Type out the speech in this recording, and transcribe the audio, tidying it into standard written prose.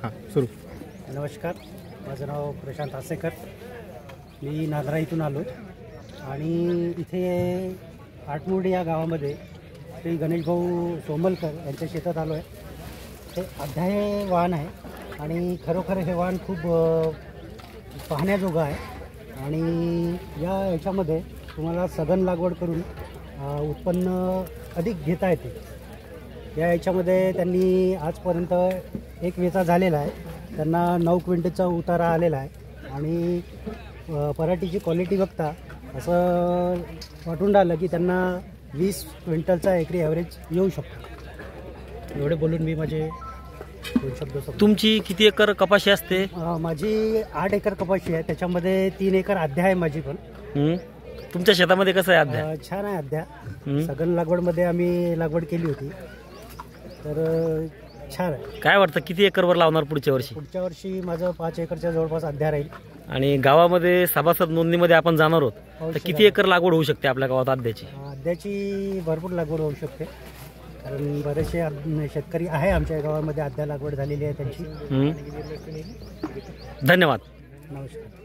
हां सुरू. नमस्कार, माझं नाव प्रशांत आसेकर. मी नांद्रा इथून आलो आणि इथे आटमुर्डी या गावामध्ये श्री गणेशभाऊ सोमलकर यांच्या शेतात आलो आहे. हे अध्याय वाहन आहे आणि खरोखर हे वाहन खूप पाहण्याजोगं आहे आणि याच्यामध्ये तुम्हाला सघन लागवड करून उत्पन्न अधिक घेता येते. याच्यामध्ये त्यांनी आजपर्यंत एक वेचा झालेला आहे. त्यांना 9 क्विंटलचा उतारा आलेला आहे आणि पराठीची क्वालिटी बघता असं वाटून राहिलं की त्यांना 20 क्विंटलचा एकरी ॲव्हरेज येऊ शकतो. एवढे बोलून मी माझे 2 शब्द सांगतो. तुमची किती एकर कपाशी असते? माझी 8 एकर कपाशी आहे. त्याच्यामध्ये 3 एकर अध्या आहे माझी पण. तुमच्या शेतामध्ये कसं आहे अध्या? छान आहे अध्या. सघन लागवडमध्ये आम्ही लागवड केली होती तर छान आहे. काय वाटतं किती एकरवर लावणार पुढच्या वर्षी? पुढच्या वर्षी माझं 5 एकरच्या जवळपास अध्या राहील. आणि गावामध्ये सभासद नोंदणीमध्ये आपण जाणार आहोत तर किती एकर लागवड होऊ शकते आपल्या गावात अध्याची? अध्याची भरपूर लागवड होऊ शकते कारण बरेचसे शेतकरी आहे आमच्या गावामध्ये अध्या लागवड झालेली आहे त्यांची. धन्यवाद. नमस्कार.